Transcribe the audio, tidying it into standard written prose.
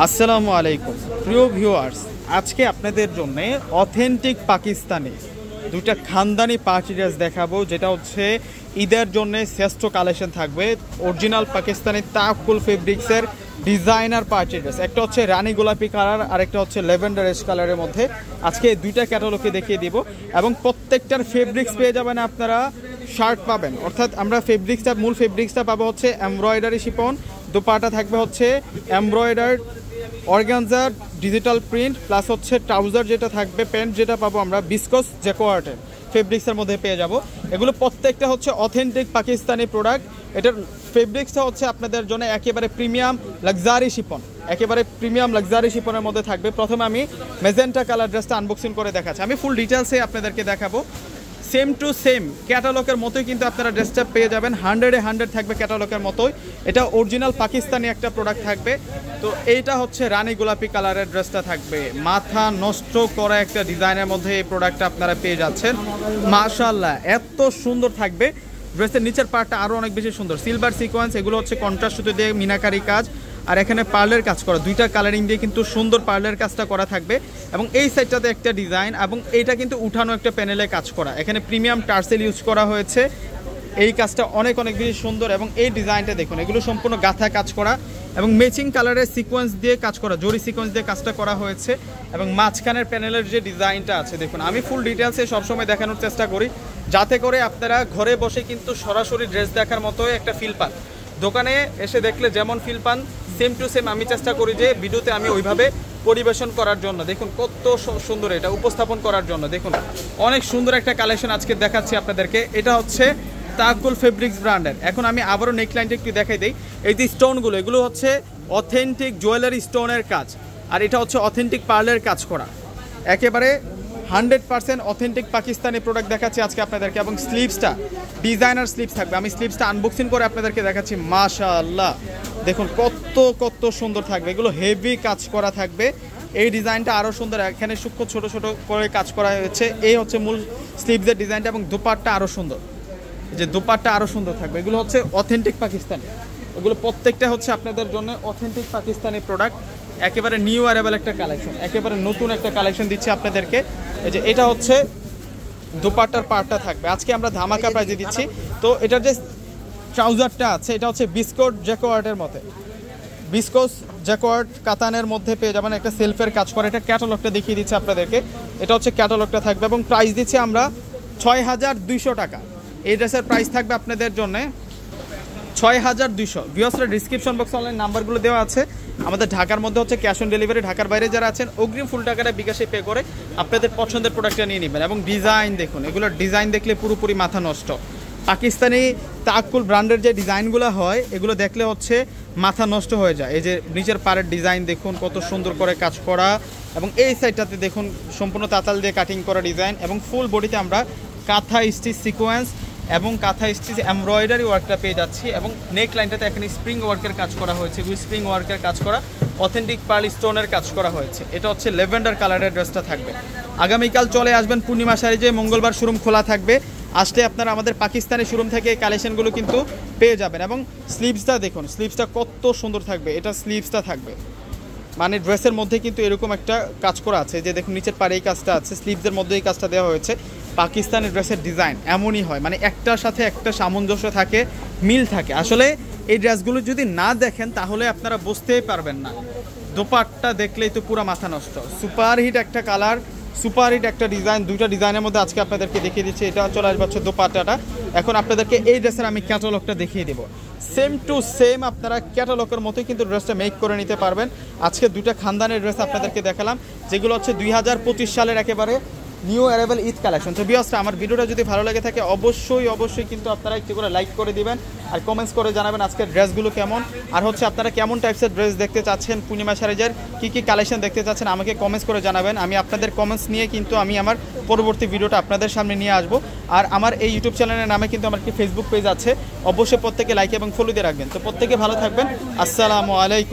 আসসালামু আলাইকুম প্রিয় ভিউয়ার্স, আজকে আপনাদের জন্য অথেন্টিক পাকিস্তানি দুইটা খানদানি পার্টি ড্রেস দেখাবো, যেটা হচ্ছে ঈদের জন্য শ্রেষ্ঠ কালেকশন থাকবে। অরিজিনাল পাকিস্তানি তাওয়াক্কুল ফেব্রিক্সের ডিজাইনার পার্টি ড্রেস, একটা হচ্ছে রানী গোলাপি কালার আর একটা হচ্ছে ল্যাভেন্ডার এশ কালারের মধ্যে। আজকে এই দুইটা ক্যাটালগে দেখিয়ে দিব এবং প্রত্যেকটার ফেব্রিক্স পেয়ে যাবেন আপনারা। শার্ট পাবেন, অর্থাৎ আমরা মূল ফেব্রিক্সটা পাবো হচ্ছে এমব্রয়ডারি শিপন, দোপাটা থাকবে হচ্ছে embroidered organza digital print, plus হচ্ছে ট্রাউজার যেটা থাকবে, প্যান্ট যেটা পাবো আমরা বিসকস জ্যাকোয়ার্টের ফেব্রিক্সের মধ্যে পেয়ে যাব। এগুলো প্রত্যেকটা হচ্ছে অথেন্টিক পাকিস্তানি প্রোডাক্ট। এটার ফেব্রিক্সটা হচ্ছে আপনাদের জন্য একেবারে প্রিমিয়াম লাক্সারি শিপন, একেবারে প্রিমিয়াম লাক্সারি শিপনের মধ্যে থাকবে। প্রথমে আমি মেজেন্টা কালার ড্রেসটা আনবক্সিং করে দেখাচ্ছি, আমি ফুল ডিটেলসে আপনাদেরকে দেখাবো। সেম টু সেম ক্যাটালগের মতোই কিন্তু আপনারা ড্রেসটা পেয়ে যাবেন, 100-এ 100 থাকবে ক্যাটালগের মতোই। এটা অরিজিনাল পাকিস্তানি একটা প্রোডাক্ট থাকবে। তো এইটা হচ্ছে রানী গোলাপি কালারের ড্রেসটা থাকবে, মাথা নষ্ট করা একটা ডিজাইনের মধ্যে এই প্রোডাক্টটা আপনারা পেয়ে যাচ্ছেন। মাশাআল্লাহ এত সুন্দর থাকবে। ড্রেসের নিচের পার্টটা আরও অনেক বেশি সুন্দর, সিলভার সিকোয়েন্স, এগুলো হচ্ছে কন্ট্রাস্ট সুতো দিয়ে মিনাকারি কাজ, আর এখানে পার্লের কাজ করা, দুইটা কালারিং দিয়ে কিন্তু সুন্দর পার্লের কাজটা করা থাকবে। এবং এই সাইডটাতে একটা ডিজাইন, এবং এইটা কিন্তু উঠানো একটা প্যানেলে কাজ করা, এখানে প্রিমিয়াম টার্সেল ইউজ করা হয়েছে। এই কাজটা অনেক বেশি সুন্দর। এবং এই ডিজাইনটা দেখুন, এগুলো সম্পূর্ণ গাঁথা কাজ করা এবং ম্যাচিং কালারের সিকোয়েন্স দিয়ে কাজ করা, জরি সিকোয়েন্স দিয়ে কাজটা করা হয়েছে। এবং মাঝখানের প্যানেলের যে ডিজাইনটা আছে দেখুন, আমি ফুল ডিটেলসে সবসময় দেখানোর চেষ্টা করি, যাতে করে আপনারা ঘরে বসে কিন্তু সরাসরি ড্রেস দেখার মতোই একটা ফিল পান। দোকানে এসে দেখলে যেমন ফিল পান, সেম টু সেম আমি চেষ্টা করি যে ভিডিওতে আমি ওইভাবে পরিবেশন করার জন্য। দেখুন কত সুন্দর এটা উপস্থাপন করার জন্য। দেখুন অনেক সুন্দর একটা কালেকশন আজকে দেখাচ্ছি আপনাদেরকে। এটা হচ্ছে তাওয়াক্কুল ফেব্রিক্স ব্র্যান্ডের। এখন আমি আবারও নেকলাইনটা একটু দেখাই দিই। এই যে স্টোনগুলো, এগুলো হচ্ছে অথেন্টিক জুয়েলারি স্টোনের কাজ, আর এটা হচ্ছে অথেন্টিক পার্লের কাজ করা, একেবারে 100% অথেন্টিক পাকিস্তানি প্রোডাক্ট দেখাচ্ছি আজকে আপনাদেরকে। এবং স্লিভসটা ডিজাইনার স্লিভস থাকবে, আমি স্লিভসটা আনবক্সিং করে আপনাদেরকে দেখাচ্ছি। মাশাআল্লাহ দেখুন কত সুন্দর থাকবে, এগুলো হেভি কাজ করা থাকবে। এই ডিজাইনটা আরও সুন্দর, এখানে সূক্ষ্ম ছোট ছোট করে কাজ করা হয়েছে। এই হচ্ছে মূল স্লিভসের ডিজাইনটা, এবং দোপাট্টা আরও সুন্দর, যে দোপাট্টা আরও সুন্দর থাকবে। এগুলো হচ্ছে অথেন্টিক পাকিস্তানি, এগুলো প্রত্যেকটা হচ্ছে আপনাদের জন্য অথেন্টিক পাকিস্তানি প্রোডাক্ট। একেবারে নিউ অ্যারাইভাল একটা কালেকশন, একেবারে নতুন একটা কালেকশন দিচ্ছি আপনাদেরকে। এই যে এটা হচ্ছে দোপাট্টার পার্টটা থাকবে, আজকে আমরা ধামাকা প্রাইজে দিচ্ছি। তো এটার যে ট্রাউজারটা আছে, এটা হচ্ছে বিসকট জ্যাকোয়ার্ডের মধ্যে, বিসকস জ্যাকোয়ার্ড কাতানের মধ্যে পেয়ে যাবেন, একটা সেলফের কাজ করে। এটা ক্যাটালগটা দেখিয়ে দিচ্ছি আপনাদেরকে, এটা হচ্ছে ক্যাটালগটা থাকবে। এবং প্রাইস দিচ্ছি আমরা 6200 টাকা। এই ড্রেসের প্রাইস থাকবে আপনাদের জন্য 6200। ভিউয়ার্সরা ডিসক্রিপশন বক্সে অনলাইন নাম্বারগুলো দেওয়া আছে। আমাদের ঢাকার মধ্যে হচ্ছে ক্যাশ অন ডেলিভারি, ঢাকার বাইরে যারা আছেন অগ্রিম ফুল টাকাটা বিকাশে পে করে আপনাদের পছন্দের প্রোডাক্টটা নিয়ে নেবেন। এবং ডিজাইন দেখুন, এগুলোর ডিজাইন দেখলে পুরোপুরি মাথা নষ্ট। পাকিস্তানি তাওয়াক্কুল ব্র্যান্ডের যে ডিজাইনগুলো হয়, এগুলো দেখলে হচ্ছে মাথা নষ্ট হয়ে যায়। এই যে নিচের পাড়ের ডিজাইন দেখুন কত সুন্দর করে কাজ করা, এবং এই সাইডটাতে দেখুন সম্পূর্ণ তাতাল দিয়ে কাটিং করা ডিজাইন। এবং ফুল বডিতে আমরা কাঁথা স্টিচ সিকোয়েন্স এবং কাঁথা স্টিচ এমব্রয়ডারি ওয়ার্কটা পেয়ে যাচ্ছি। এবং নেক লাইনটাতে এখানে স্প্রিং ওয়ার্কের কাজ করা হয়েছে, স্প্রিং ওয়ার্কের কাজ করা, অথেন্টিক পার্ল স্টোনের কাজ করা হয়েছে। এটা হচ্ছে ল্যাভেন্ডার কালারের ড্রেসটা থাকবে। আগামীকাল চলে আসবেন পূর্ণিমা শাড়িতে, মঙ্গলবার শোরুম খোলা থাকবে। আসলে আপনারা আমাদের পাকিস্তানি শোরুম থেকে এই কালেকশনগুলো কিন্তু পেয়ে যাবেন। এবং স্লিভসটা দেখুন, স্লিভসটা কত সুন্দর থাকবে, এটা স্লিভসটা থাকবে মানে ড্রেসের মধ্যে কিন্তু এরকম একটা কাজ করা আছে, যে দেখুন নিচের পাড়ে এই কাজটা আছে, স্লিভসের মধ্যে এই কাজটা দেওয়া হয়েছে। পাকিস্তানি ড্রেসের ডিজাইন এমনই হয়, মানে একটার সাথে একটা সামঞ্জস্য থাকে, মিল থাকে। আসলে এই ড্রেসগুলো যদি না দেখেন তাহলে আপনারা বুঝতেই পারবেন না। দোপাট্টা দেখলেই তো পুরো মাথা নষ্ট, সুপারহিট একটা কালার, সুপারহিট একটা ডিজাইন। দুইটা ডিজাইনের মধ্যে আজকে আপনাদেরকে দেখিয়ে দিচ্ছি। এটা চলে আসবে হচ্ছে দোপাট্টাটা। এখন আপনাদেরকে এই ড্রেসের আমি ক্যাটালগটা দেখিয়ে দেবো, সেম টু সেম আপনারা ক্যাটালগের মতোই কিন্তু ড্রেসটা মেক করে নিতে পারবেন। আজকে দুইটা খানদানের ড্রেস আপনাদেরকে দেখালাম, যেগুলো হচ্ছে 2025 সালের একেবারে নিউ অ্যারাইভাল ঈদ কালেকশন। তো ভিউয়ার্সরা আমার ভিডিওটা যদি ভালো লাগে থাকে অবশ্যই কিন্তু আপনারা একটু করে লাইক করে দিবেন, আর কমেন্টস করে জানাবেন আজকের ড্রেসগুলো কেমন, আর হচ্ছে আপনারা কেমন টাইপসের ড্রেস দেখতে চাচ্ছেন, পূর্ণিমা শাড়িজের কী কালেকশন দেখতে চাচ্ছেন আমাকে কমেন্টস করে জানাবেন। আমি আপনাদের কমেন্টস নিয়ে কিন্তু আমি আমার পরবর্তী ভিডিওটা আপনাদের সামনে নিয়ে আসবো। আর আমার এই ইউটিউব চ্যানেলের নামে কিন্তু আমার একটি ফেসবুক পেজ আছে, অবশ্যই প্রত্যেকে লাইক এবং ফলো দিয়ে রাখবেন। তো প্রত্যেকে ভালো থাকবেন, আসসালামু আলাইকুম।